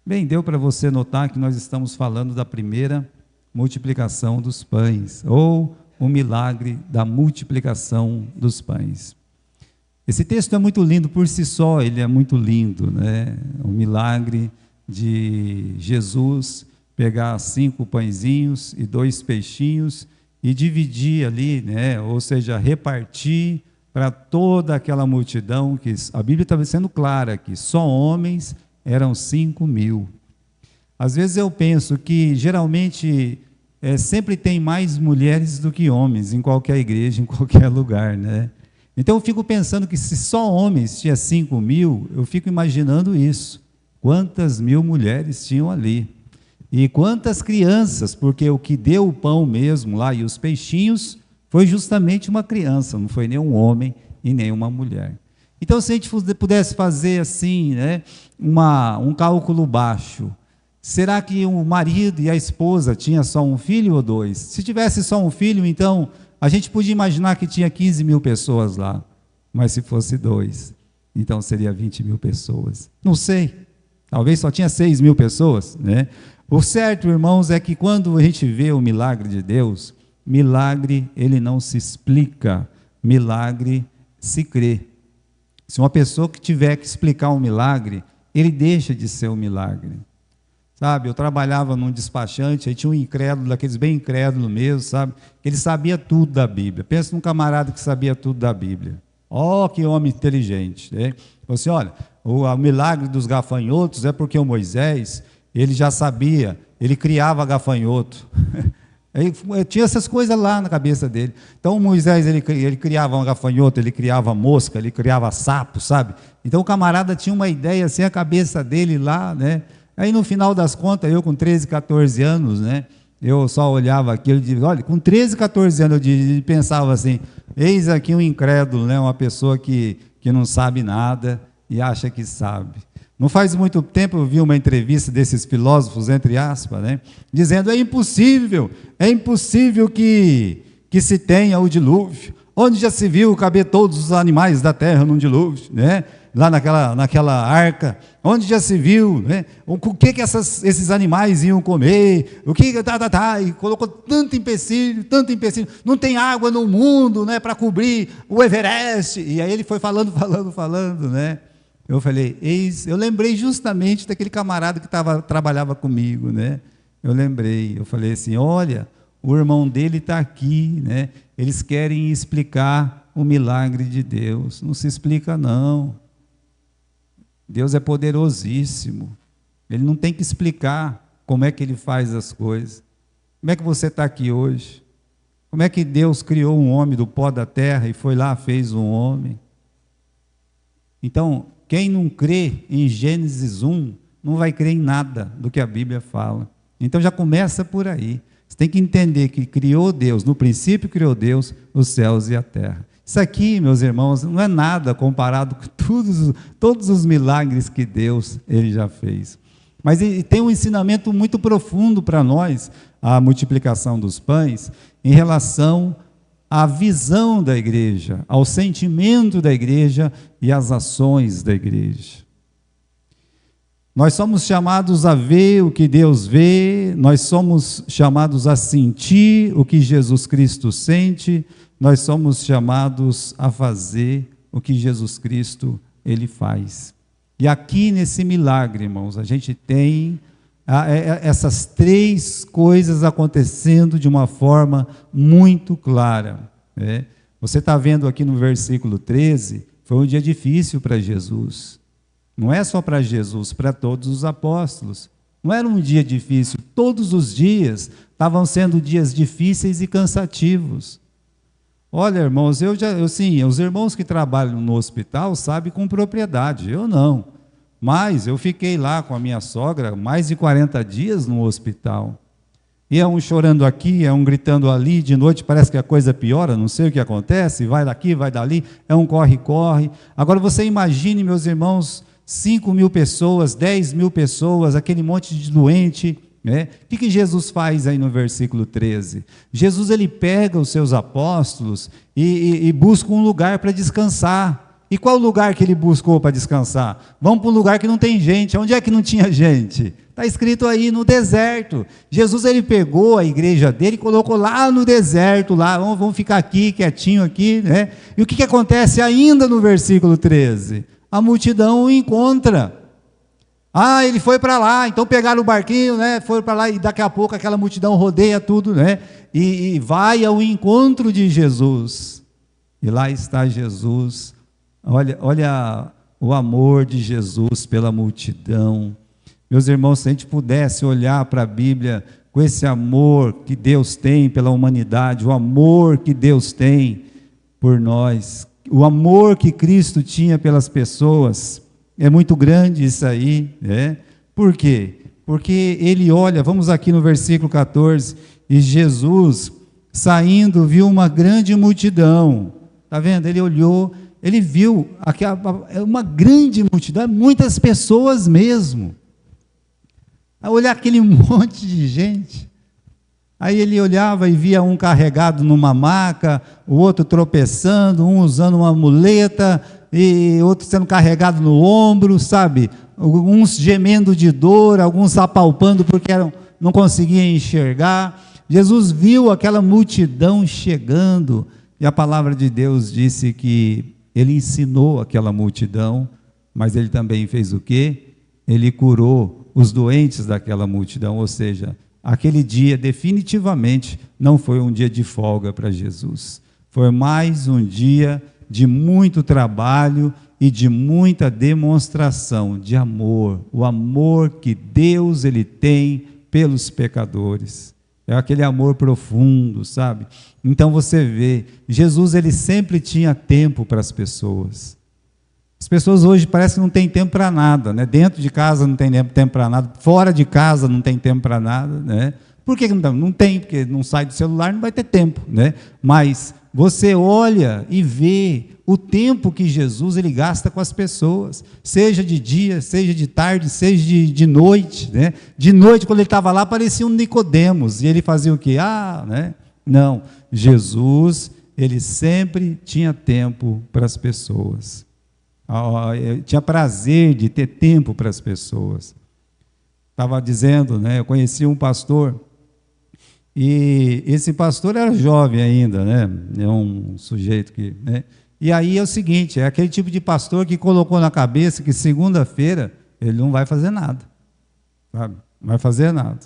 Bem, deu para você notar que nós estamos falando da primeira multiplicação dos pães, ou o milagre da multiplicação dos pães. Esse texto é muito lindo por si só, ele é muito lindo, né? O milagre de Jesus pegar 5 pãezinhos e 2 peixinhos e dividir ali, né? Ou seja, repartir para toda aquela multidão, que a Bíblia estava sendo clara que só homens eram 5.000. Às vezes eu penso que geralmente sempre tem mais mulheres do que homens em qualquer igreja, em qualquer lugar, né? Então eu fico pensando que se só homens tinha 5.000, eu fico imaginando isso. Quantas mil mulheres tinham ali? E quantas crianças, porque o que deu o pão mesmo lá e os peixinhos foi justamente uma criança, não foi nem um homem e nem uma mulher. Então, se a gente pudesse fazer assim, né, um cálculo baixo, será que o marido e a esposa tinham só um filho ou 2? Se tivesse só um filho, então, a gente podia imaginar que tinha 15.000 pessoas lá, mas se fosse 2, então seria 20.000 pessoas. Não sei, talvez só tinha 6.000 pessoas, né? O certo, irmãos, é que quando a gente vê o milagre de Deus, milagre, ele não se explica, milagre se crê. Se uma pessoa que tiver que explicar um milagre, ele deixa de ser um milagre. Sabe, eu trabalhava num despachante, aí tinha um incrédulo, daqueles bem incrédulo mesmo, sabe? Ele sabia tudo da Bíblia. Pensa num camarada que sabia tudo da Bíblia. Oh, que homem inteligente, né? Você, olha, o milagre dos gafanhotos é porque o Moisés, ele já sabia, ele criava gafanhoto. Tinha essas coisas lá na cabeça dele. Então o Moisés, ele criava um gafanhoto, ele criava mosca, ele criava sapo, sabe? Então o camarada tinha uma ideia assim, a cabeça dele lá, né? Aí no final das contas, eu com 13, 14 anos, né? Eu só olhava aquilo e dizia, olha, com 13, 14 anos eu pensava assim, eis aqui um incrédulo, né? Uma pessoa que não sabe nada e acha que sabe. Não faz muito tempo eu vi uma entrevista desses filósofos, entre aspas, né? Dizendo, é impossível que se tenha o dilúvio. Onde já se viu caber todos os animais da terra num dilúvio, né? Lá naquela arca, onde já se viu, né? O que esses animais iam comer, o que e colocou tanto empecilho, não tem água no mundo, né, para cobrir o Everest, e aí ele foi falando, né? Eu falei, eu lembrei justamente daquele camarada que trabalhava comigo, né? Eu falei assim, olha, o irmão dele está aqui, né? Eles querem explicar o milagre de Deus, não se explica não. Deus é poderosíssimo, ele não tem que explicar como é que ele faz as coisas. Como é que você está aqui hoje? Como é que Deus criou um homem do pó da terra e foi lá, fez um homem? Então, quem não crê em Gênesis 1, não vai crer em nada do que a Bíblia fala. Então já começa por aí. Você tem que entender que criou Deus, no princípio criou Deus os céus e a terra. Isso aqui, meus irmãos, não é nada comparado com todos os milagres que Deus ele já fez. Mas tem um ensinamento muito profundo para nós, a multiplicação dos pães, em relação à visão da igreja, ao sentimento da igreja e às ações da igreja. Nós somos chamados a ver o que Deus vê, nós somos chamados a sentir o que Jesus Cristo sente, nós somos chamados a fazer o que Jesus Cristo ele faz. E aqui nesse milagre, irmãos, a gente tem essas 3 coisas acontecendo de uma forma muito clara, né? Você está vendo aqui no versículo 13, foi um dia difícil para Jesus. Não é só para Jesus, para todos os apóstolos. Não era um dia difícil, todos os dias estavam sendo dias difíceis e cansativos. Olha, irmãos, os irmãos que trabalham no hospital sabem com propriedade, eu não. Mas eu fiquei lá com a minha sogra mais de 40 dias no hospital. E é um chorando aqui, é um gritando ali, de noite parece que a coisa piora, não sei o que acontece, vai daqui, vai dali, é um corre-corre. Agora você imagine, meus irmãos, 5.000 pessoas, 10.000 pessoas, aquele monte de doente, né? O que Jesus faz aí no versículo 13? Jesus ele pega os seus apóstolos e busca um lugar para descansar. E qual lugar que ele buscou para descansar? Vamos para um lugar que não tem gente. Onde é que não tinha gente? Está escrito aí, no deserto. Jesus, ele pegou a igreja dele e colocou lá no deserto, lá, vamos ficar aqui, quietinho aqui, né? E o que acontece ainda no versículo 13? A multidão o encontra. Ele foi para lá, então pegaram o barquinho, né? Foram para lá e daqui a pouco aquela multidão rodeia tudo, né? E vai ao encontro de Jesus. E lá está Jesus. Olha o amor de Jesus pela multidão. Meus irmãos, se a gente pudesse olhar para a Bíblia com esse amor que Deus tem pela humanidade, o amor que Deus tem por nós, o amor que Cristo tinha pelas pessoas, é muito grande isso aí, né? Por quê? Porque ele olha, vamos aqui no versículo 14, e Jesus, saindo, viu uma grande multidão. Está vendo? Ele olhou, ele viu uma grande multidão, muitas pessoas mesmo. A olhar aquele monte de gente. Aí ele olhava e via um carregado numa maca, o outro tropeçando, um usando uma muleta, e outro sendo carregado no ombro, sabe? Uns gemendo de dor, alguns apalpando porque não conseguiam enxergar. Jesus viu aquela multidão chegando, e a palavra de Deus disse que ele ensinou aquela multidão, mas ele também fez o quê? Ele curou os doentes daquela multidão, ou seja, aquele dia definitivamente não foi um dia de folga para Jesus, foi mais um dia de muito trabalho e de muita demonstração de amor, o amor que Deus ele tem pelos pecadores, é aquele amor profundo, sabe? Então você vê, Jesus ele sempre tinha tempo para as pessoas. As pessoas hoje parece que não tem tempo para nada, né? Dentro de casa não tem tempo para nada, fora de casa não tem tempo para nada, né? Por que não tem? Não tem, porque não sai do celular, não vai ter tempo, né? Mas você olha e vê o tempo que Jesus ele gasta com as pessoas, seja de dia, seja de tarde, seja de noite, né? De noite, quando ele estava lá, parecia um Nicodemos, e ele fazia o quê? Né? Não, Jesus, ele sempre tinha tempo para as pessoas. Eu tinha prazer de ter tempo para as pessoas. Estava dizendo, né? Eu conheci um pastor, e esse pastor era jovem ainda, né? É um sujeito que, né? E aí é o seguinte, é aquele tipo de pastor que colocou na cabeça que segunda-feira ele não vai fazer nada, sabe? Não vai fazer nada.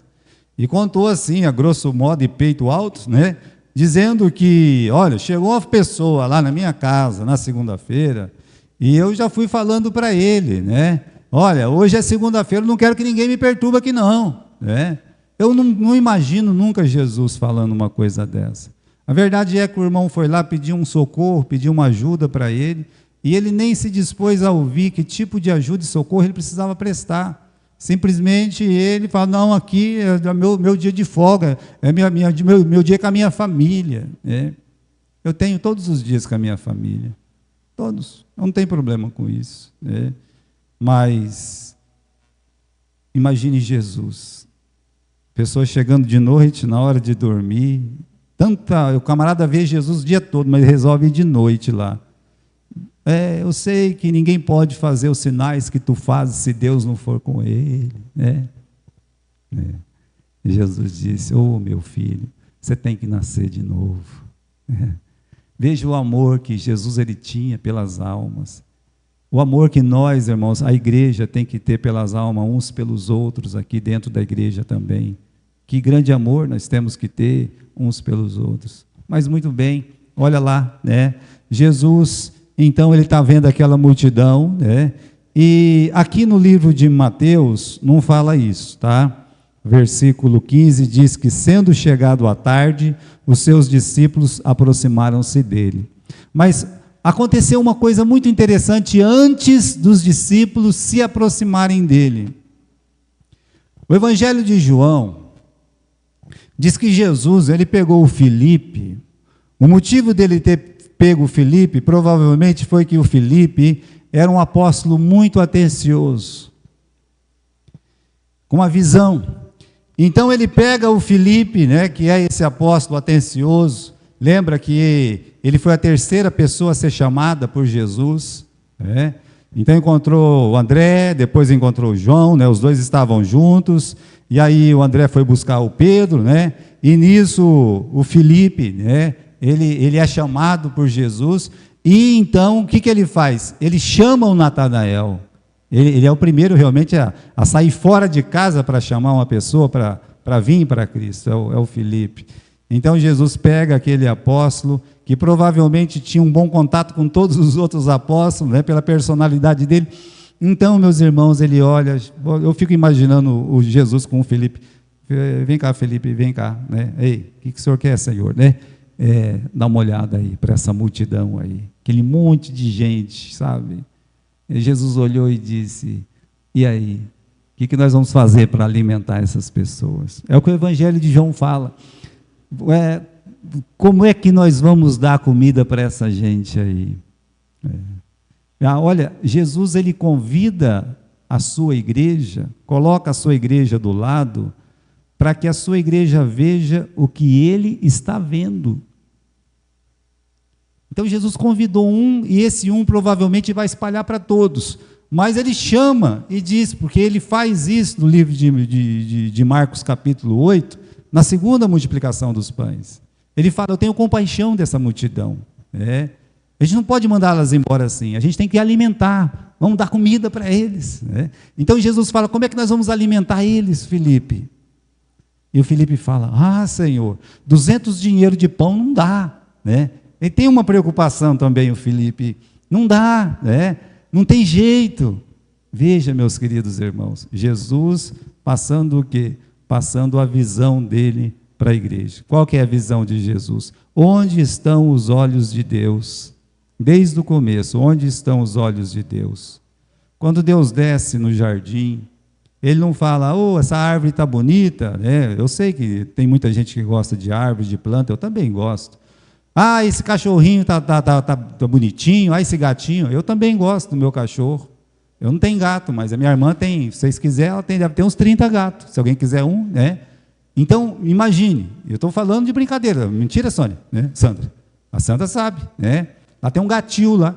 E contou assim, a grosso modo e peito alto, né? Dizendo que, olha, chegou uma pessoa lá na minha casa na segunda-feira, e eu já fui falando para ele, né? Olha, hoje é segunda-feira, não quero que ninguém me perturbe aqui não, né? Eu não imagino nunca Jesus falando uma coisa dessa. A verdade é que o irmão foi lá pedir um socorro, pedir uma ajuda para ele, e ele nem se dispôs a ouvir que tipo de ajuda e socorro ele precisava prestar. Simplesmente ele fala, não, aqui é meu dia de folga, é meu dia com a minha família. Né? Eu tenho todos os dias com a minha família. Todos. Eu não tenho problema com isso. Né? Mas, imagine Jesus. Pessoas chegando de noite, na hora de dormir. O camarada vê Jesus o dia todo, mas resolve ir de noite lá. Eu sei que ninguém pode fazer os sinais que tu fazes se Deus não for com ele. Né? E Jesus disse, meu filho, você tem que nascer de novo. Veja o amor que Jesus ele tinha pelas almas. O amor que nós, irmãos, a igreja tem que ter pelas almas, uns pelos outros, aqui dentro da igreja também. Que grande amor nós temos que ter uns pelos outros. Mas muito bem, olha lá, né? Jesus, então ele está vendo aquela multidão, né? E aqui no livro de Mateus não fala isso, tá? Versículo 15 diz que sendo chegado a tarde, os seus discípulos aproximaram-se dele. Mas aconteceu uma coisa muito interessante antes dos discípulos se aproximarem dele. O Evangelho de João diz que Jesus, ele pegou o Filipe. O motivo dele ter pego o Filipe, provavelmente foi que o Filipe era um apóstolo muito atencioso, com uma visão. Então ele pega o Filipe, né, que é esse apóstolo atencioso. Lembra que ele foi a terceira pessoa a ser chamada por Jesus, Então encontrou o André, depois encontrou o João, né? Os dois estavam juntos, e aí o André foi buscar o Pedro, né? E nisso o Felipe, né? Ele é chamado por Jesus, e então o que ele faz? Ele chama o Natanael. Ele é o primeiro realmente a sair fora de casa para chamar uma pessoa para vir para Cristo, é o Felipe. Então Jesus pega aquele apóstolo, que provavelmente tinha um bom contato com todos os outros apóstolos, né, pela personalidade dele. Então, meus irmãos, ele olha, eu fico imaginando o Jesus com o Felipe. Vem cá, Felipe, vem cá, né? Ei, o que o senhor quer, Senhor, né? Dá uma olhada aí para essa multidão aí, aquele monte de gente, sabe? E Jesus olhou e disse: e aí, o que nós vamos fazer para alimentar essas pessoas? É o que o Evangelho de João fala. Como é que nós vamos dar comida para essa gente aí? Olha, Jesus, ele convida a sua igreja, coloca a sua igreja do lado, para que a sua igreja veja o que ele está vendo. Então Jesus convidou um, e esse um provavelmente vai espalhar para todos, mas ele chama e diz, porque ele faz isso no livro de Marcos capítulo 8, na segunda multiplicação dos pães. Ele fala: eu tenho compaixão dessa multidão. A gente não pode mandá-las embora assim, a gente tem que alimentar, vamos dar comida para eles. Então Jesus fala: como é que nós vamos alimentar eles, Felipe? E o Felipe fala: Senhor, 200 dinheiro de pão não dá. Ele tem uma preocupação também, o Felipe, não dá, não tem jeito. Veja, meus queridos irmãos, Jesus passando o quê? Passando a visão dele para a igreja. Qual que é a visão de Jesus? Onde estão os olhos de Deus? Desde o começo, onde estão os olhos de Deus? Quando Deus desce no jardim, ele não fala: essa árvore está bonita, eu sei que tem muita gente que gosta de árvore, de planta, eu também gosto. Esse cachorrinho tá bonitinho, esse gatinho, eu também gosto do meu cachorro. Eu não tenho gato, mas a minha irmã tem, se vocês quiserem, ela deve ter uns 30 gatos, se alguém quiser um, Então, imagine, eu estou falando de brincadeira, mentira, Sônia, Sandra? A Sandra sabe, Ela tem um gatinho lá,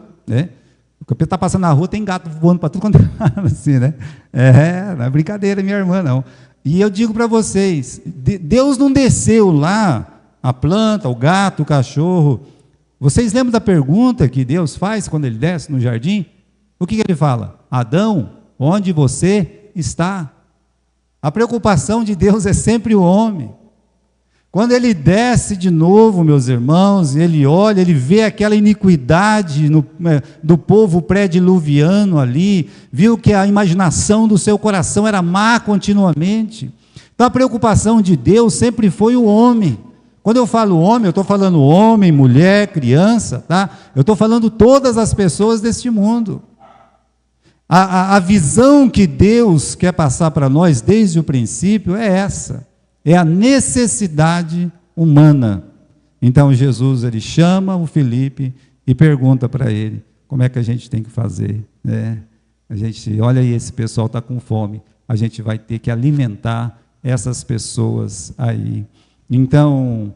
O capeta está passando na rua, tem gato voando para tudo quanto é assim, não é brincadeira, minha irmã, não. E eu digo para vocês, Deus não desceu lá, a planta, o gato, o cachorro. Vocês lembram da pergunta que Deus faz quando ele desce no jardim? O que ele fala? Adão, onde você está? A preocupação de Deus é sempre o homem. Quando ele desce de novo, meus irmãos, ele olha, ele vê aquela iniquidade do povo pré-diluviano ali, viu que a imaginação do seu coração era má continuamente. Então a preocupação de Deus sempre foi o homem. Quando eu falo homem, eu estou falando homem, mulher, criança, tá? Eu estou falando todas as pessoas deste mundo. A visão que Deus quer passar para nós desde o princípio é essa, é a necessidade humana. Então Jesus, ele chama o Felipe e pergunta para ele, como é que a gente tem que fazer? A gente, olha aí, esse pessoal está com fome, a gente vai ter que alimentar essas pessoas aí. Então,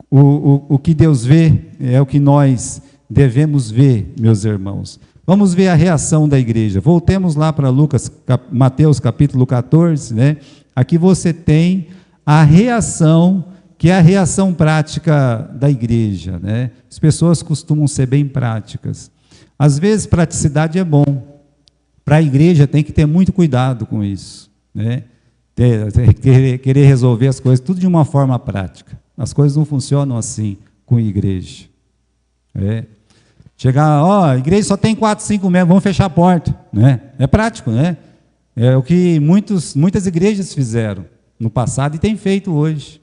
o que Deus vê é o que nós devemos ver, meus irmãos. Vamos ver a reação da igreja. Voltemos lá para Mateus capítulo 14, Aqui você tem a reação, que é a reação prática da igreja, As pessoas costumam ser bem práticas. Às vezes, praticidade é bom. Para a igreja tem que ter muito cuidado com isso, Querer resolver as coisas tudo de uma forma prática. As coisas não funcionam assim com a igreja. Chegar, a igreja só tem 4, 5 membros, vamos fechar a porta. É prático, É o que muitas igrejas fizeram no passado e têm feito hoje.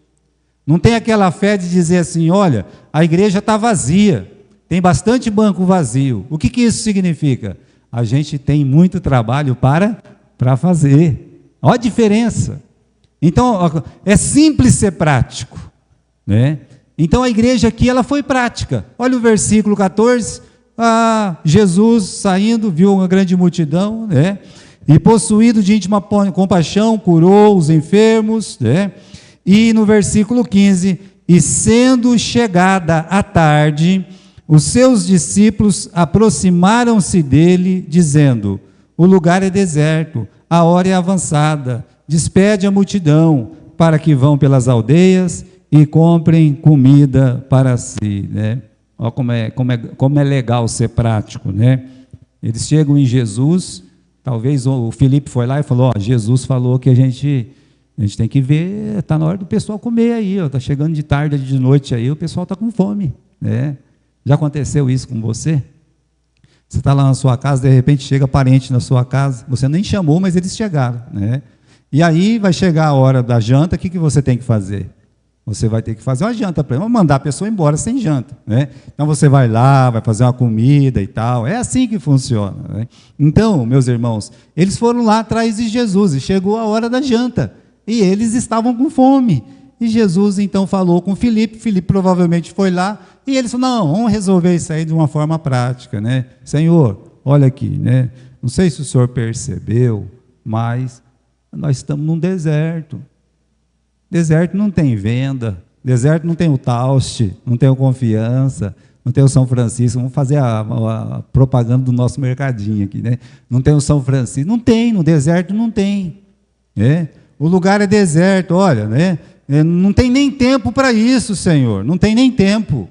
Não tem aquela fé de dizer assim: olha, a igreja está vazia, tem bastante banco vazio. O que isso significa? A gente tem muito trabalho para fazer. Olha a diferença. Então, é simples ser prático, Então, a igreja aqui, ela foi prática. Olha o versículo 14, Jesus saindo, viu uma grande multidão, e possuído de íntima compaixão, curou os enfermos, E no versículo 15, e sendo chegada a tarde, os seus discípulos aproximaram-se dele, dizendo: o lugar é deserto, a hora é avançada, despede a multidão, para que vão pelas aldeias e comprem comida para si, né? Olha como é legal ser prático, né? Eles chegam em Jesus, talvez o Filipe foi lá e falou: ó, Jesus falou que a gente tem que ver, está na hora do pessoal comer aí, está chegando de tarde, de noite aí, o pessoal está com fome, né? Já aconteceu isso com você? Você está lá na sua casa, de repente chega parente na sua casa, você nem chamou, mas eles chegaram, né? E aí vai chegar a hora da janta, o que você tem que fazer? Você vai ter que fazer uma janta para ele, vai mandar a pessoa embora sem janta, né? Então você vai lá, vai fazer uma comida e tal, é assim que funciona, né? Então, meus irmãos, eles foram lá atrás de Jesus, e chegou a hora da janta, e eles estavam com fome, e Jesus então falou com Filipe provavelmente foi lá, e eles falaram: não, vamos resolver isso aí de uma forma prática, né? Senhor, olha aqui, né? Não sei se o senhor percebeu, mas nós estamos num deserto. Deserto não tem venda, deserto não tem o Taust, não tem o Confiança, não tem o São Francisco. Vamos fazer a propaganda do nosso mercadinho aqui, né? Não tem o São Francisco, não tem, no deserto não tem, né? O lugar é deserto, olha, né? Não tem nem tempo para isso, Senhor, não tem nem tempo.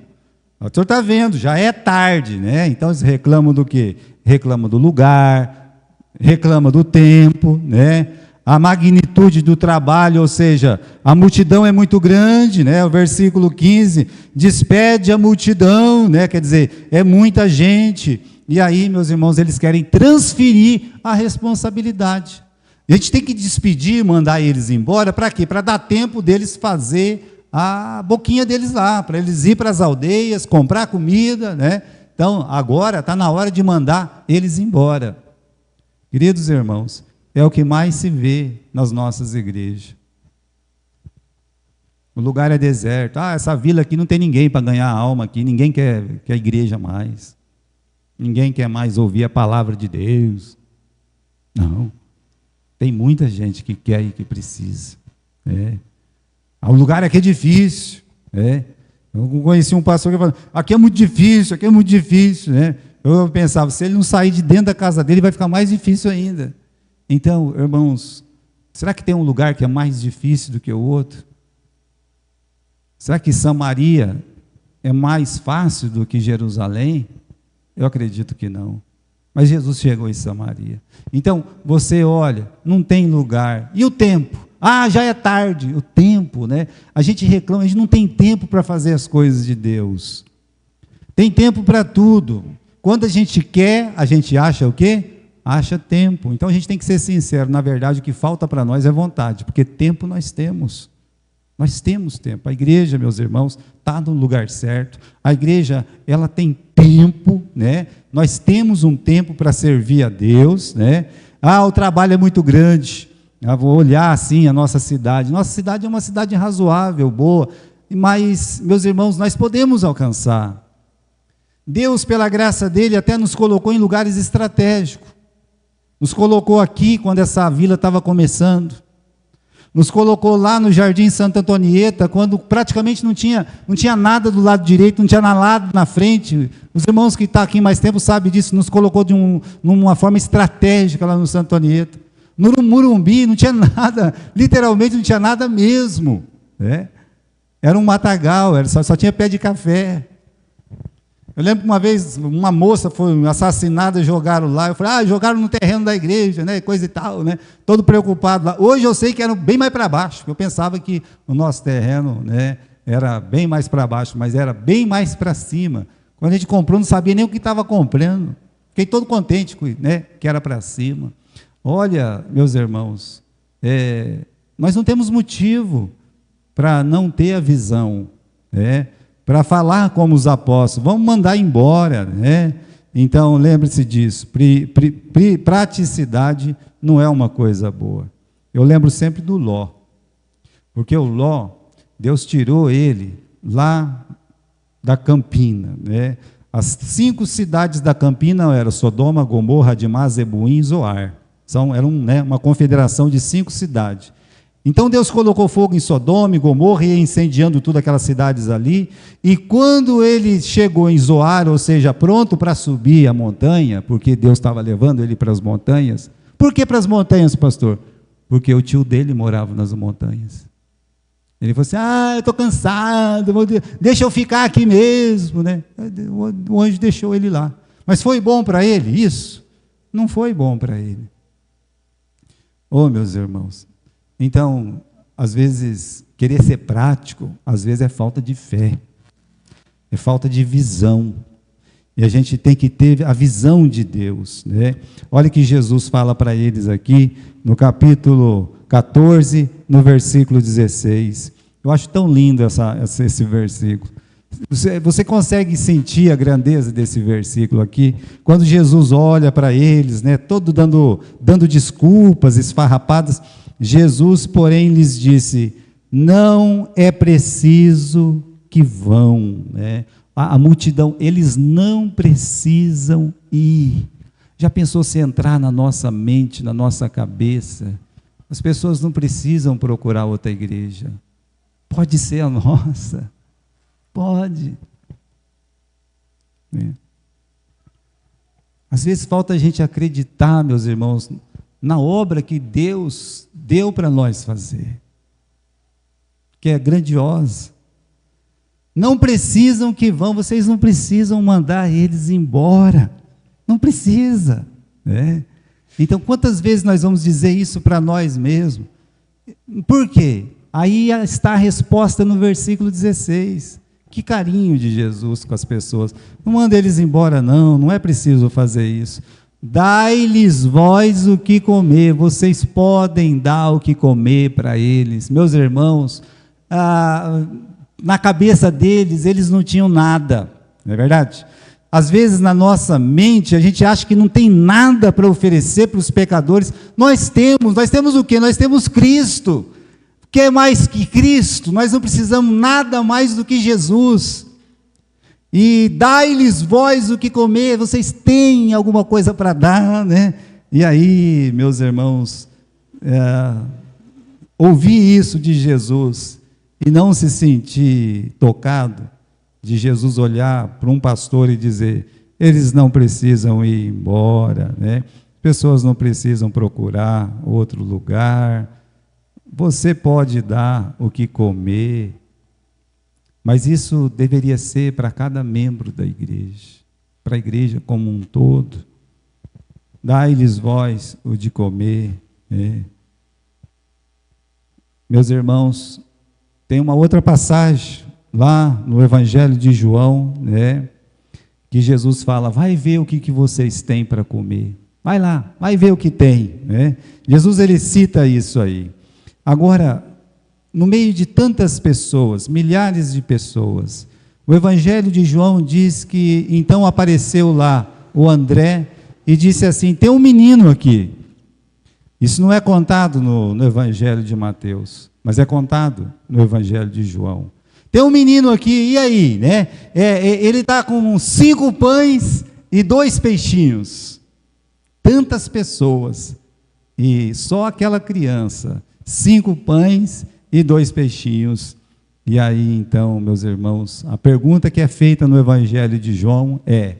O senhor está vendo, já é tarde, né? Então eles reclamam do quê? Reclamam do lugar, reclamam do tempo, né? A magnitude do trabalho, ou seja, a multidão é muito grande, né? O versículo 15, despede a multidão, né? Quer dizer, é muita gente, e aí, meus irmãos, eles querem transferir a responsabilidade. A gente tem que despedir, mandar eles embora, para quê? Para dar tempo deles fazer a boquinha deles lá, para eles ir para as aldeias, comprar comida, né? Então, agora está na hora de mandar eles embora. Queridos irmãos, é o que mais se vê nas nossas igrejas. O lugar é deserto. Ah, essa vila aqui não tem ninguém para ganhar alma aqui, ninguém quer a igreja mais. Ninguém quer mais ouvir a palavra de Deus. Não. Tem muita gente que quer e que precisa. O lugar aqui é difícil. Eu conheci um pastor que falou: aqui é muito difícil, aqui é muito difícil. Eu pensava, se ele não sair de dentro da casa dele, vai ficar mais difícil ainda. Então, irmãos, será que tem um lugar que é mais difícil do que o outro? Será que Samaria é mais fácil do que Jerusalém? Eu acredito que não. Mas Jesus chegou em Samaria. Então, você olha, não tem lugar. E o tempo? Ah, já é tarde. O tempo, né? A gente reclama, a gente não tem tempo para fazer as coisas de Deus. Tem tempo para tudo. Quando a gente quer, a gente acha o quê? Acha tempo. Então a gente tem que ser sincero, na verdade o que falta para nós é vontade, porque tempo nós temos. Nós temos tempo. A igreja, meus irmãos, está no lugar certo. A igreja, ela tem tempo, né? Nós temos um tempo para servir a Deus, né? Ah, o trabalho é muito grande. Eu vou olhar assim a nossa cidade. Nossa cidade é uma cidade razoável, boa, mas, meus irmãos, nós podemos alcançar. Deus, pela graça dele, até nos colocou em lugares estratégicos. Nos colocou aqui quando essa vila estava começando. Nos colocou lá no Jardim Santa Antonieta, quando praticamente não tinha nada do lado direito, não tinha nada na frente. Os irmãos que estão aqui mais tempo sabem disso. Nos colocou numa forma estratégica lá no Santa Antonieta. No Morumbi não tinha nada, literalmente não tinha nada mesmo. Era um matagal, só tinha pé de café. Eu lembro que uma vez uma moça foi assassinada, jogaram lá. Eu falei: jogaram no terreno da igreja, né? Coisa e tal, né? Todo preocupado lá. Hoje eu sei que era bem mais para baixo. Eu pensava que o nosso terreno, né, era bem mais para baixo, mas era bem mais para cima. Quando a gente comprou, não sabia nem o que estava comprando. Fiquei todo contente, né, que era para cima. Olha, meus irmãos, nós não temos motivo para não ter a visão, para falar como os apóstolos, vamos mandar embora, né? Então, lembre-se disso, praticidade não é uma coisa boa. Eu lembro sempre do Ló, porque o Ló, Deus tirou ele lá da Campina, né? As 5 cidades da Campina eram Sodoma, Gomorra, Admá, Zeboim e Zoar. Eram, né, uma confederação de 5 cidades. Então Deus colocou fogo em Sodoma e Gomorra e ia incendiando todas aquelas cidades ali, e quando ele chegou em Zoar, ou seja, pronto para subir a montanha, porque Deus estava levando ele para as montanhas. Por que para as montanhas, pastor? Porque o tio dele morava nas montanhas. Ele falou assim, eu estou cansado, deixa eu ficar aqui mesmo, né? O anjo deixou ele lá. Mas foi bom para ele isso? Não foi bom para ele. Meus irmãos, então, às vezes, querer ser prático, às vezes é falta de fé, é falta de visão, e a gente tem que ter a visão de Deus, né? Olha que Jesus fala para eles aqui, no capítulo 14, no versículo 16, eu acho tão lindo esse versículo. Você consegue sentir a grandeza desse versículo aqui, quando Jesus olha para eles, né, todo dando desculpas esfarrapadas. Jesus, porém, lhes disse, não é preciso que vão, né? A multidão, eles não precisam ir. Já pensou se entrar na nossa mente, na nossa cabeça? As pessoas não precisam procurar outra igreja, pode ser a nossa, pode. Às vezes falta a gente acreditar, meus irmãos, na obra que Deus deu para nós fazer, que é grandiosa. Não precisam que vão, vocês não precisam mandar eles embora, não precisa, né? Então, quantas vezes nós vamos dizer isso para nós mesmos? Por quê? Aí está a resposta no versículo 16. Que carinho de Jesus com as pessoas. Não manda eles embora, não é preciso fazer isso. Dai-lhes vós o que comer, vocês podem dar o que comer para eles. Meus irmãos, na cabeça deles, eles não tinham nada, não é verdade? Às vezes na nossa mente, a gente acha que não tem nada para oferecer para os pecadores. Nós temos o quê? Nós temos Cristo. O que é mais que Cristo? Nós não precisamos nada mais do que Jesus. E dai-lhes vós o que comer, vocês têm alguma coisa para dar, né? E aí, meus irmãos, ouvir isso de Jesus e não se sentir tocado, de Jesus olhar para um pastor e dizer, eles não precisam ir embora, né? Pessoas não precisam procurar outro lugar, você pode dar o que comer, mas isso deveria ser para cada membro da igreja, para a igreja como um todo. Dai-lhes vós o de comer, né? Meus irmãos, tem uma outra passagem lá no Evangelho de João, né, que Jesus fala, vai ver o que vocês têm para comer, vai lá, vai ver o que tem, né? Jesus, ele cita isso aí. Agora, no meio de tantas pessoas, milhares de pessoas, o Evangelho de João diz que, então apareceu lá o André, e disse assim, tem um menino aqui. Isso não é contado no Evangelho de Mateus, mas é contado no Evangelho de João. Tem um menino aqui, e aí, né? Ele está com 5 pães e 2 peixinhos. Tantas pessoas, e só aquela criança, 5 pães e 2 peixinhos. E aí, então, meus irmãos, a pergunta que é feita no Evangelho de João é,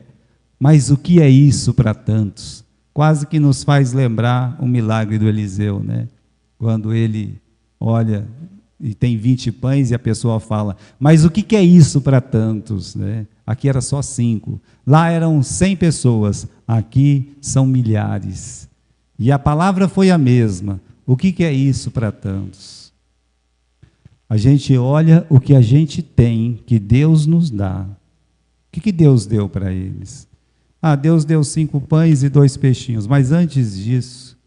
mas o que é isso para tantos? Quase que nos faz lembrar o milagre do Eliseu, né? Quando ele olha e tem 20 pães e a pessoa fala, mas o que é isso para tantos, né? Aqui era só 5, lá eram 100 pessoas, aqui são milhares, e a palavra foi a mesma, o que é isso para tantos? A gente olha o que a gente tem, que Deus nos dá. O que Deus deu para eles? Deus deu 5 pães e 2 peixinhos, mas antes disso,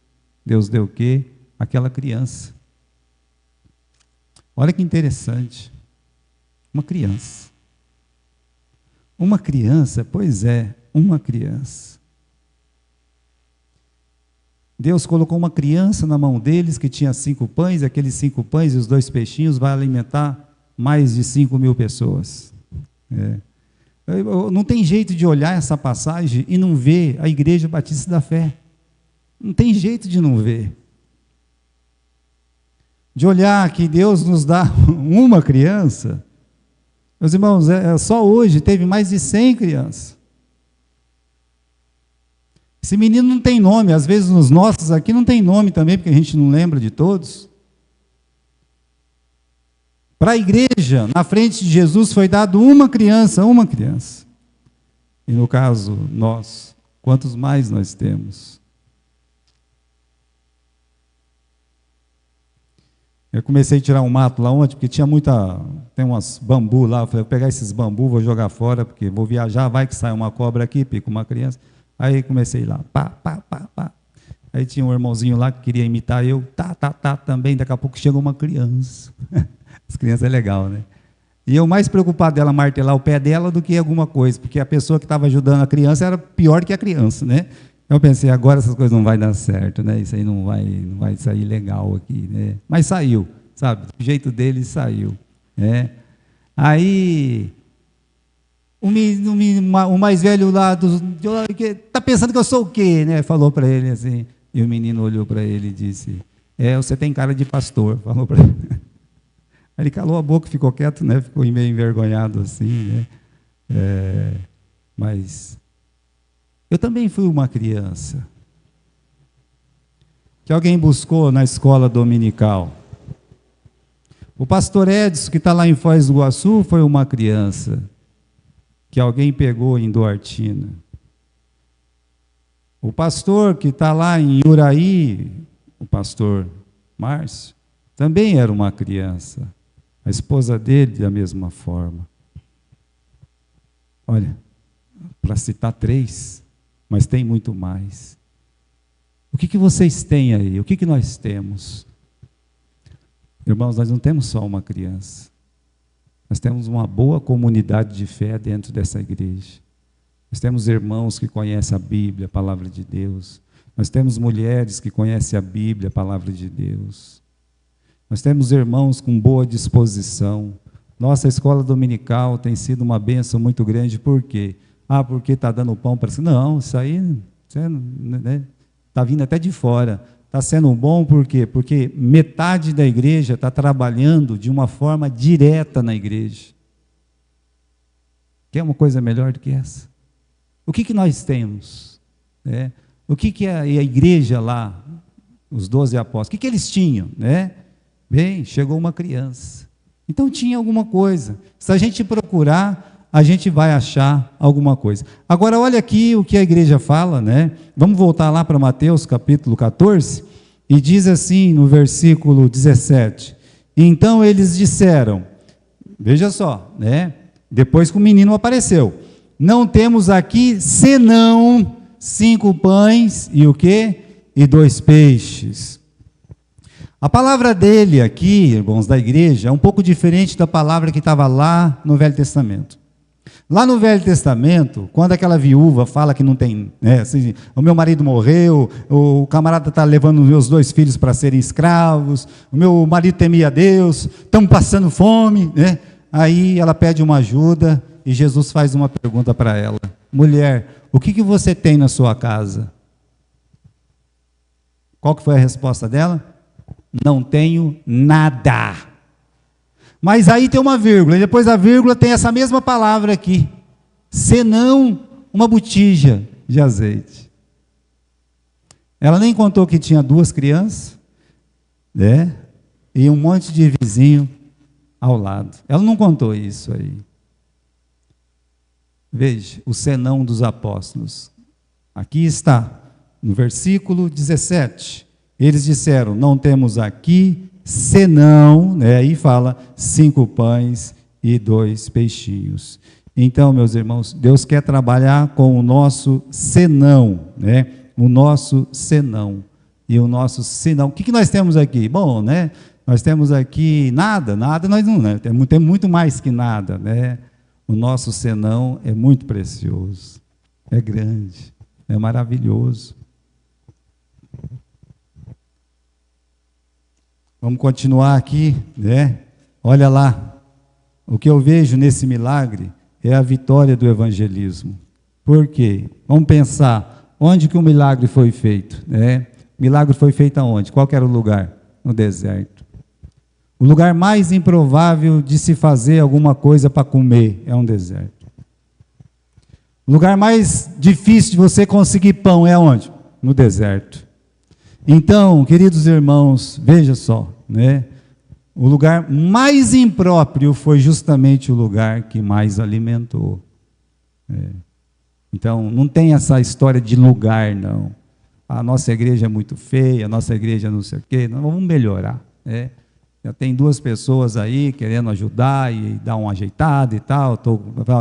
Deus deu o quê? Aquela criança. Olha que interessante, uma criança. Uma criança, pois é, uma criança. Deus colocou uma criança na mão deles, que tinha 5 pães, e aqueles 5 pães e os 2 peixinhos vai alimentar mais de 5.000 pessoas. Não tem jeito de olhar essa passagem e não ver a Igreja Batista da Fé. Não tem jeito de não ver. de olhar que Deus nos dá uma criança. Meus irmãos, só hoje teve mais de 100 crianças. Esse menino não tem nome, às vezes nos nossos aqui não tem nome também, porque a gente não lembra de todos. Para a igreja, na frente de Jesus, foi dado uma criança, uma criança. E no caso, nós, quantos mais nós temos? Eu comecei a tirar um mato lá ontem, porque tinha tem umas bambu lá, eu falei, vou pegar esses bambu, vou jogar fora, porque vou viajar, vai que sai uma cobra aqui, pica uma criança. Aí comecei lá, pá, pá, pá, pá. Aí tinha um irmãozinho lá que queria imitar eu, tá, também, daqui a pouco chega uma criança. As crianças é legal, né? E eu mais preocupado dela martelar o pé dela do que alguma coisa, porque a pessoa que estava ajudando a criança era pior que a criança, né? Eu pensei, agora essas coisas não vai dar certo, né? Isso aí não vai sair legal aqui, né? Mas saiu, sabe? Do jeito dele saiu, né? Aí o mais velho lá, está pensando que eu sou o quê? Né? Falou para ele assim, e o menino olhou para ele e disse, você tem cara de pastor, falou para ele. Aí ele calou a boca, ficou quieto, né? Ficou meio envergonhado assim, né? Mas eu também fui uma criança que alguém buscou na escola dominical. O pastor Edson, que está lá em Foz do Iguaçu, foi uma criança que alguém pegou em Duartina. O pastor que está lá em Uraí, o pastor Márcio, também era uma criança. A esposa dele, da mesma forma. Olha, para citar 3, mas tem muito mais. O que vocês têm aí? O que nós temos? Irmãos, nós não temos só uma criança. Nós temos uma boa comunidade de fé dentro dessa igreja. Nós temos irmãos que conhecem a Bíblia, a palavra de Deus. Nós temos mulheres que conhecem a Bíblia, a palavra de Deus. Nós temos irmãos com boa disposição. Nossa escola dominical tem sido uma bênção muito grande. Por quê? Porque está dando pão para... Não, isso aí está vindo até de fora. Está sendo bom por quê? Porque metade da igreja está trabalhando de uma forma direta na igreja. Quer uma coisa melhor do que essa? O que nós temos? O que a igreja lá, os 12 apóstolos, o que eles tinham? Bem, chegou uma criança. Então tinha alguma coisa. Se a gente procurar, a gente vai achar alguma coisa. Agora, olha aqui o que a igreja fala, Vamos voltar lá para Mateus, capítulo 14, e diz assim, no versículo 17, então eles disseram, veja só, depois que o menino apareceu, não temos aqui senão 5 pães e o quê? E 2 peixes. A palavra dele aqui, irmãos da igreja, é um pouco diferente da palavra que estava lá no Velho Testamento. Lá no Velho Testamento, quando aquela viúva fala que não tem, assim, o meu marido morreu, o camarada está levando os meus 2 filhos para serem escravos, o meu marido temia a Deus, estamos passando fome, Aí ela pede uma ajuda e Jesus faz uma pergunta para ela: mulher, o que você tem na sua casa? Qual que foi a resposta dela? Não tenho nada. Mas aí tem uma vírgula, e depois da vírgula tem essa mesma palavra aqui, senão uma botija de azeite. Ela nem contou que tinha 2 crianças, e um monte de vizinho ao lado. Ela não contou isso aí. Veja, o senão dos apóstolos. Aqui está, no versículo 17. Eles disseram, não temos aqui senão, aí fala, 5 pães e 2 peixinhos. Então, meus irmãos, Deus quer trabalhar com o nosso senão, o nosso senão. E o nosso senão, o que nós temos aqui? Bom, nós temos aqui nada nós não, tem muito mais que nada, O nosso senão é muito precioso, é grande, é maravilhoso. Vamos continuar aqui, Olha lá, o que eu vejo nesse milagre é a vitória do evangelismo. Por quê? Vamos pensar, onde que o milagre foi feito? O milagre foi feito aonde? Qual que era o lugar? No deserto. O lugar mais improvável de se fazer alguma coisa para comer é um deserto. O lugar mais difícil de você conseguir pão é onde? No deserto. Então, queridos irmãos, veja só, né? O lugar mais impróprio foi justamente o lugar que mais alimentou. Então, não tem essa história de lugar, não. A nossa igreja é muito feia, a nossa igreja não sei o quê. Não, vamos melhorar, né? Já tem 2 pessoas aí querendo ajudar e dar uma ajeitada e tal.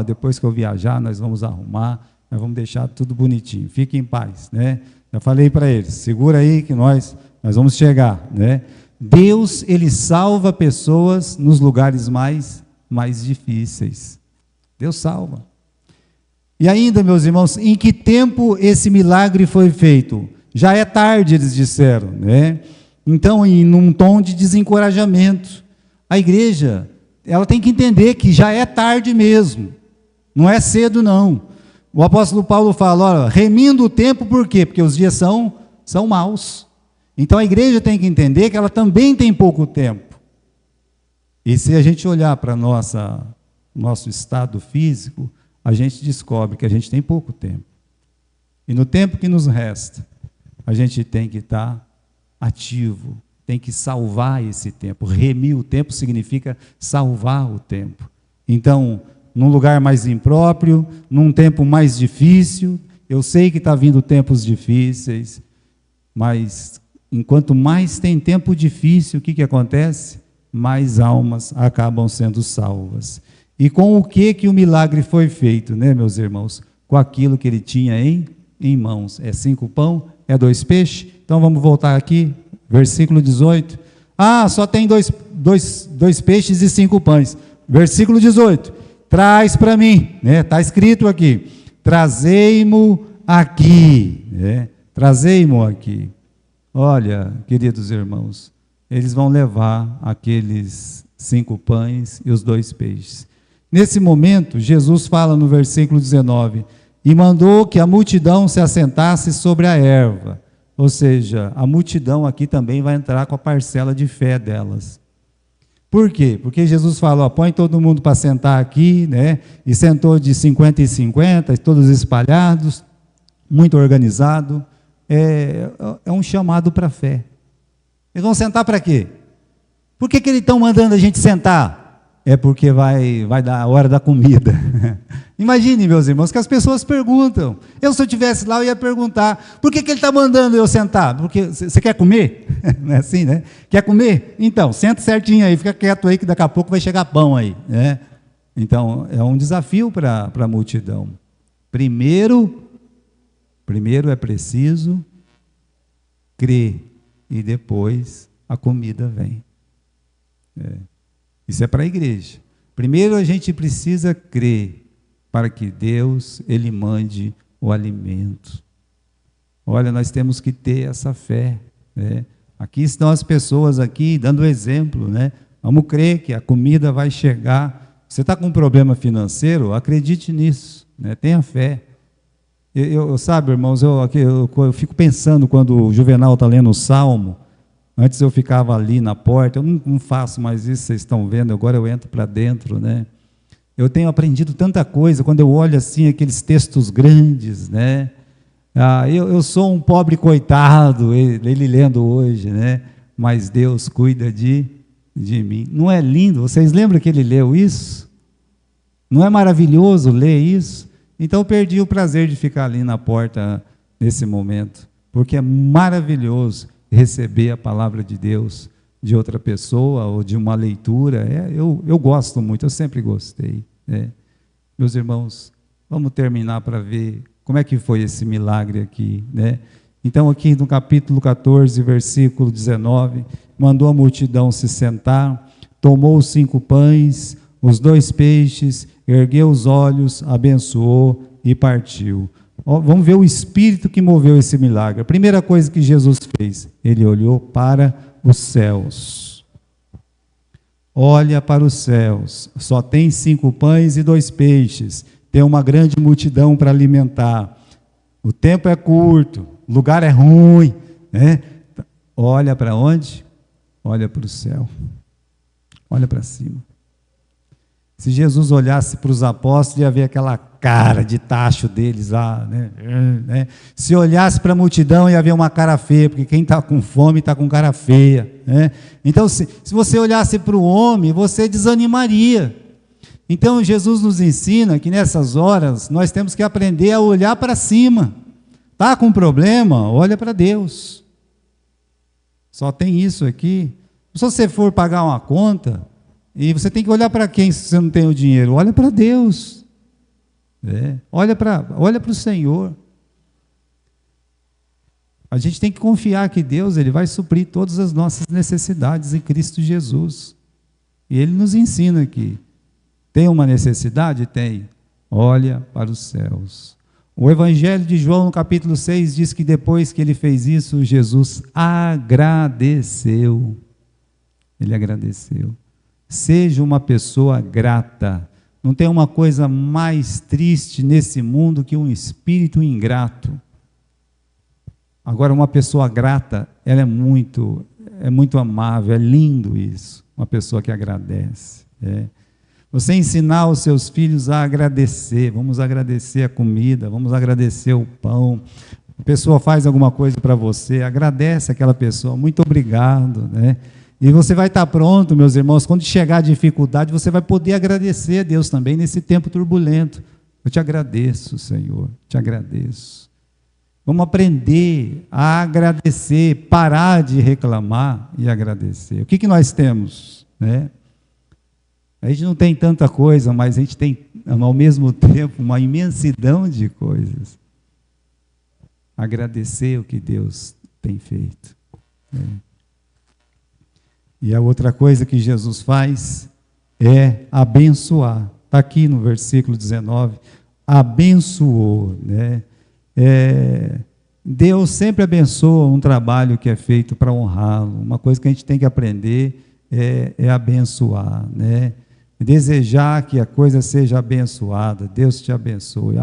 Depois que eu viajar, nós vamos arrumar, nós vamos deixar tudo bonitinho. Fique em paz, né? Já falei para eles, segura aí que nós vamos chegar, né? Deus, Ele salva pessoas nos lugares mais difíceis. Deus salva. E ainda, meus irmãos, em que tempo esse milagre foi feito? Já é tarde, eles disseram, né? Então, num tom de desencorajamento, a igreja, ela tem que entender que já é tarde mesmo, não é cedo não. O apóstolo Paulo fala, olha, remindo o tempo, por quê? Porque os dias são maus. Então a igreja tem que entender que ela também tem pouco tempo. E se a gente olhar para nosso estado físico, a gente descobre que a gente tem pouco tempo. E no tempo que nos resta, a gente tem que estar ativo, tem que salvar esse tempo. Remir o tempo significa salvar o tempo. Então, num lugar mais impróprio, num tempo mais difícil, eu sei que está vindo tempos difíceis, mas enquanto mais tem tempo difícil, o que acontece? Mais almas acabam sendo salvas. E com o que o milagre foi feito, né, meus irmãos? Com aquilo que ele tinha em mãos. É 5 pão, é 2 peixes. Então vamos voltar aqui, versículo 18. Só tem dois peixes e 5 pães. Versículo 18. Traz para mim, né? Está escrito aqui. Trazei-mo aqui, né? Trazei-mo aqui. Olha, queridos irmãos, eles vão levar aqueles 5 pães e os 2 peixes. Nesse momento, Jesus fala no versículo 19, e mandou que a multidão se assentasse sobre a erva. Ou seja, a multidão aqui também vai entrar com a parcela de fé delas. Por quê? Porque Jesus falou, põe todo mundo para sentar aqui, né? E sentou de 50 em 50, todos espalhados, muito organizado. É um chamado para a fé. Eles vão sentar para quê? Por que eles estão mandando a gente sentar? É porque vai dar a hora da comida. Imagine, meus irmãos, que as pessoas perguntam. Se eu estivesse lá, eu ia perguntar, por que ele está mandando eu sentar? Porque você quer comer? Não é assim, né? Quer comer? Então, senta certinho aí, fica quieto aí, que daqui a pouco vai chegar pão aí, né? Então, é um desafio para a multidão. Primeiro é preciso crer, e depois a comida vem. Isso é para a igreja. Primeiro a gente precisa crer para que Deus, Ele mande o alimento. Olha, nós temos que ter essa fé, né? Aqui estão as pessoas aqui dando exemplo, né? Vamos crer que a comida vai chegar. Você está com um problema financeiro? Acredite nisso, né? Tenha fé. Sabe, irmãos, eu fico pensando quando o Juvenal está lendo o Salmo. Antes eu ficava ali na porta, eu não faço mais isso, vocês estão vendo, agora eu entro para dentro, né? Eu tenho aprendido tanta coisa, quando eu olho assim, aqueles textos grandes, né? Eu sou um pobre coitado, ele lendo hoje, né? Mas Deus cuida de mim. Não é lindo? Vocês lembram que ele leu isso? Não é maravilhoso ler isso? Então eu perdi o prazer de ficar ali na porta nesse momento, porque é maravilhoso receber a palavra de Deus de outra pessoa ou de uma leitura. Eu gosto muito, eu sempre gostei, né? Meus irmãos, vamos terminar para ver como é que foi esse milagre aqui, né? Então aqui no capítulo 14, versículo 19, mandou a multidão se sentar, tomou os 5 pães, os 2 peixes, ergueu os olhos, abençoou e partiu. Vamos ver o Espírito que moveu esse milagre. A primeira coisa que Jesus fez, ele olhou para os céus. Olha para os céus, só tem 5 pães e 2 peixes, tem uma grande multidão para alimentar. O tempo é curto, o lugar é ruim, né? Olha para onde? Olha para o céu. Olha para cima. Se Jesus olhasse para os apóstolos, ia ver aquela cara de tacho deles lá, né? Se olhasse para a multidão, ia ver uma cara feia, porque quem está com fome está com cara feia, né? Então, se você olhasse para o homem, você desanimaria. Então, Jesus nos ensina que nessas horas, nós temos que aprender a olhar para cima. Está com problema? Olha para Deus. Só tem isso aqui. Se você for pagar uma conta, e você tem que olhar para quem se você não tem o dinheiro? Olha para Deus. Olha para o Senhor. A gente tem que confiar que Deus ele vai suprir todas as nossas necessidades em Cristo Jesus. E Ele nos ensina aqui. Tem uma necessidade? Tem. Olha para os céus. O Evangelho de João, no capítulo 6, diz que depois que ele fez isso, Jesus agradeceu. Ele agradeceu. Seja uma pessoa grata. Não tem uma coisa mais triste nesse mundo que um espírito ingrato. Agora, uma pessoa grata, ela é muito amável, é lindo isso. Uma pessoa que agradece. Você ensinar os seus filhos a agradecer. Vamos agradecer a comida, vamos agradecer o pão. A pessoa faz alguma coisa para você, agradece aquela pessoa, muito obrigado, né? E você vai estar pronto, meus irmãos, quando chegar a dificuldade, você vai poder agradecer a Deus também nesse tempo turbulento. Eu te agradeço, Senhor, te agradeço. Vamos aprender a agradecer, parar de reclamar e agradecer. O que nós temos, né? A gente não tem tanta coisa, mas a gente tem, ao mesmo tempo, uma imensidão de coisas. Agradecer o que Deus tem feito. E a outra coisa que Jesus faz é abençoar. Está aqui no versículo 19. Abençoou, né? Deus sempre abençoa um trabalho que é feito para honrá-lo. Uma coisa que a gente tem que aprender é abençoar, né? Desejar que a coisa seja abençoada. Deus te abençoe.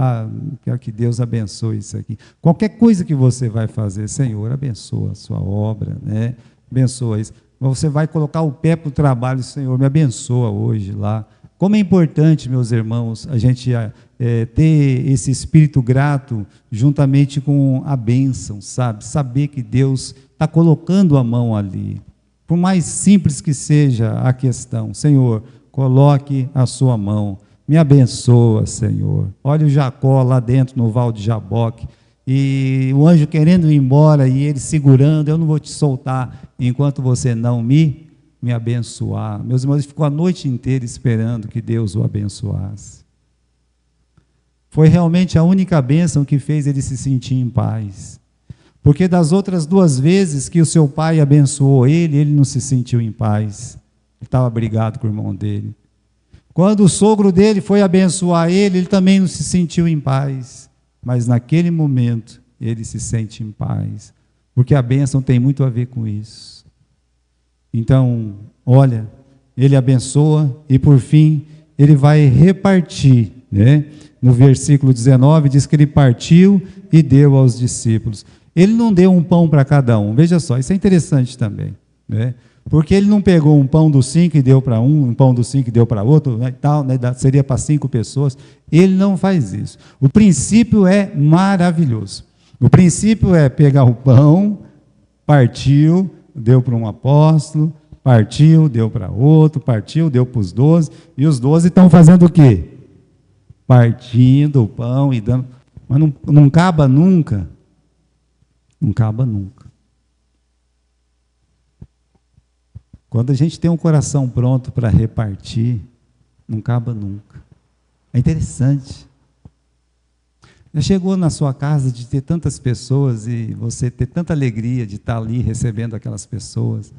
Quero que Deus abençoe isso aqui. Qualquer coisa que você vai fazer, Senhor, abençoa a sua obra, né? Abençoa isso. Você vai colocar o pé para o trabalho, Senhor, me abençoa hoje lá. Como é importante, meus irmãos, a gente ter esse espírito grato juntamente com a bênção, sabe? Saber que Deus está colocando a mão ali. Por mais simples que seja a questão, Senhor, coloque a sua mão. Me abençoa, Senhor. Olha o Jacó lá dentro no Val de Jaboque. E o anjo querendo ir embora e ele segurando, eu não vou te soltar enquanto você não me abençoar. Meus irmãos, ele ficou a noite inteira esperando que Deus o abençoasse. Foi realmente a única bênção que fez ele se sentir em paz. Porque das outras 2 vezes que o seu pai abençoou ele não se sentiu em paz. Ele estava brigado com o irmão dele. Quando o sogro dele foi abençoar ele também não se sentiu em paz. Mas naquele momento, ele se sente em paz, porque a bênção tem muito a ver com isso. Então, olha, ele abençoa e por fim, ele vai repartir, né? No versículo 19, diz que ele partiu e deu aos discípulos. Ele não deu um pão para cada um, veja só, isso é interessante também, né? Porque ele não pegou um pão dos 5 e deu para um pão dos 5 e deu para outro, né, tal, né, seria para 5 pessoas. Ele não faz isso. O princípio é maravilhoso. O princípio é pegar o pão, partiu, deu para um apóstolo, partiu, deu para outro, partiu, deu para os 12, e os 12 estão fazendo o quê? Partindo o pão e dando, mas não acaba nunca. Não acaba nunca. Quando a gente tem um coração pronto para repartir, não acaba nunca. É interessante. Já chegou na sua casa de ter tantas pessoas e você ter tanta alegria de estar ali recebendo aquelas pessoas.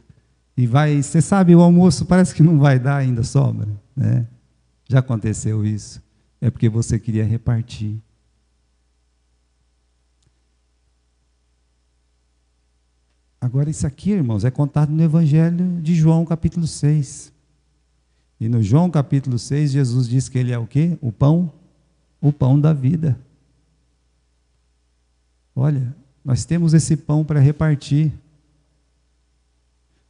E você sabe, o almoço parece que não vai dar, ainda sobra, né? Já aconteceu isso. É porque você queria repartir. Agora, isso aqui, irmãos, é contado no Evangelho de João, capítulo 6. E no João, capítulo 6, Jesus diz que ele é o quê? O pão da vida. Olha, nós temos esse pão para repartir.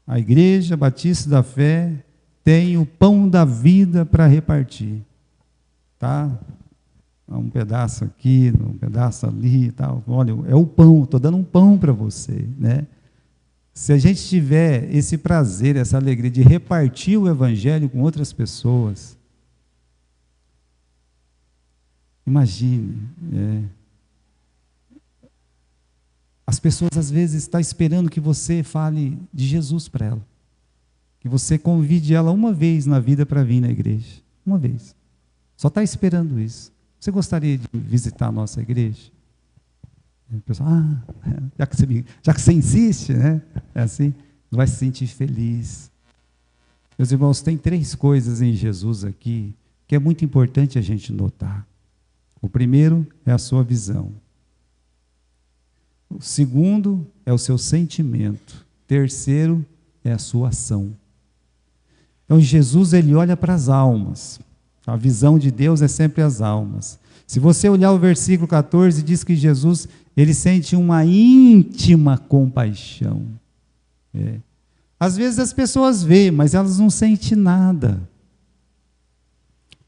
A Igreja Batista da Fé tem o pão da vida para repartir. Tá? Um pedaço aqui, um pedaço ali e tal. Olha, é o pão, estou dando um pão para você, né? Se a gente tiver esse prazer, essa alegria de repartir o evangelho com outras pessoas, imagine, as pessoas às vezes estão esperando que você fale de Jesus para ela, que você convide ela uma vez na vida para vir na igreja, uma vez, só está esperando isso. Você gostaria de visitar a nossa igreja? O pessoal, já que você insiste, né? É assim, vai se sentir feliz. Meus irmãos, tem 3 coisas em Jesus aqui que é muito importante a gente notar. O primeiro é a sua visão. O segundo é o seu sentimento. O terceiro é a sua ação. Então Jesus, ele olha para as almas. A visão de Deus é sempre as almas. Se você olhar o versículo 14, diz que Jesus, ele sente uma íntima compaixão. Às vezes as pessoas veem, mas elas não sentem nada.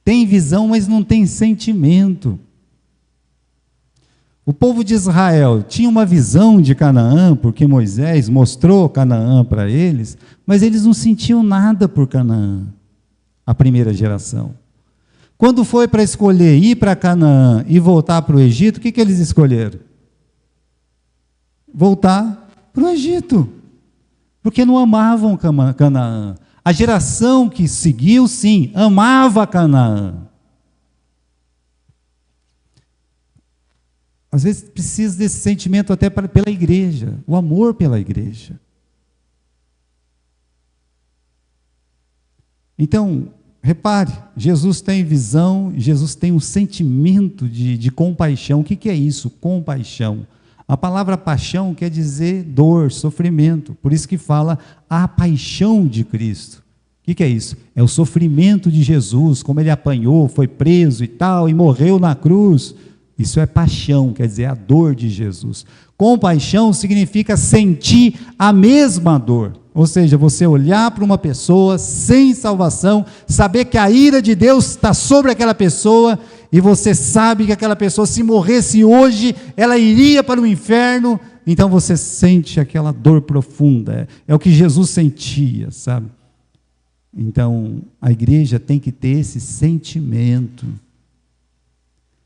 Tem visão, mas não tem sentimento. O povo de Israel tinha uma visão de Canaã, porque Moisés mostrou Canaã para eles, mas eles não sentiam nada por Canaã, a primeira geração. Quando foi para escolher ir para Canaã e voltar para o Egito, o que eles escolheram? Voltar para o Egito, porque não amavam Canaã. A geração que seguiu, sim, amava Canaã. Às vezes precisa desse sentimento até pela igreja, o amor pela igreja. Então, repare, Jesus tem visão, Jesus tem um sentimento de compaixão. O que é isso? Compaixão. A palavra paixão quer dizer dor, sofrimento. Por isso que fala a paixão de Cristo. O que é isso? É o sofrimento de Jesus, como ele apanhou, foi preso e tal, e morreu na cruz. Isso é paixão, quer dizer, a dor de Jesus. Compaixão significa sentir a mesma dor. Ou seja, você olhar para uma pessoa sem salvação, saber que a ira de Deus está sobre aquela pessoa, e você sabe que aquela pessoa, se morresse hoje, ela iria para o inferno, então você sente aquela dor profunda. É o que Jesus sentia, sabe? Então, a igreja tem que ter esse sentimento.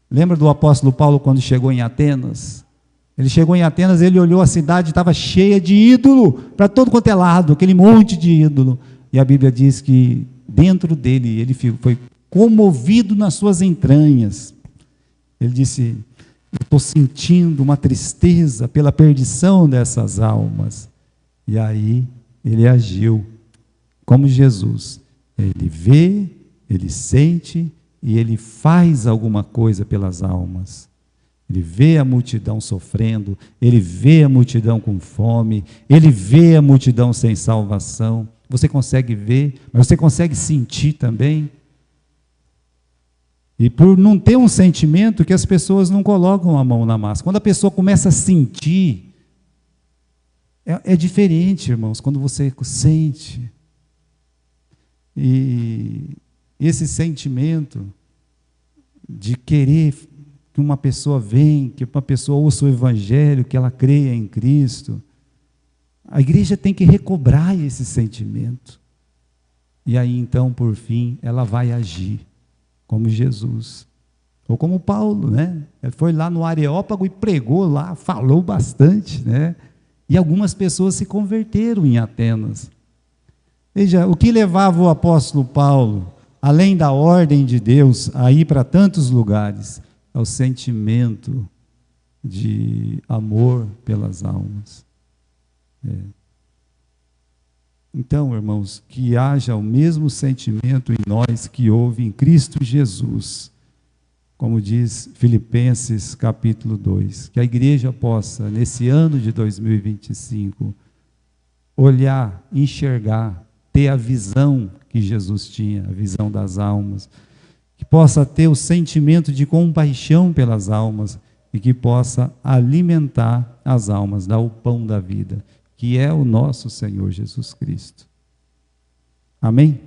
Lembra do apóstolo Paulo quando chegou em Atenas? Ele chegou em Atenas, ele olhou a cidade, estava cheia de ídolo, para todo quanto é lado, aquele monte de ídolo. E a Bíblia diz que dentro dele, ele foi comovido nas suas entranhas. Ele disse, eu estou sentindo uma tristeza pela perdição dessas almas. E aí, ele agiu como Jesus. Ele vê, ele sente e ele faz alguma coisa pelas almas. Ele vê a multidão sofrendo, ele vê a multidão com fome, ele vê a multidão sem salvação. Você consegue ver, mas você consegue sentir também. E por não ter um sentimento, que as pessoas não colocam a mão na massa. Quando a pessoa começa a sentir, é diferente, irmãos, quando você sente. E esse sentimento de querer que uma pessoa venha, que uma pessoa ouça o Evangelho, que ela creia em Cristo, a igreja tem que recobrar esse sentimento. E aí então, por fim, ela vai agir como Jesus. Ou como Paulo, né? Ele foi lá no Areópago e pregou lá, falou bastante, né? E algumas pessoas se converteram em Atenas. Veja, o que levava o apóstolo Paulo, além da ordem de Deus, a ir para tantos lugares, é o sentimento de amor pelas almas. Então, irmãos, que haja o mesmo sentimento em nós que houve em Cristo Jesus, como diz Filipenses capítulo 2, que a igreja possa, nesse ano de 2025, olhar, enxergar, ter a visão que Jesus tinha, a visão das almas, que possa ter o sentimento de compaixão pelas almas e que possa alimentar as almas, dar o pão da vida, que é o nosso Senhor Jesus Cristo. Amém?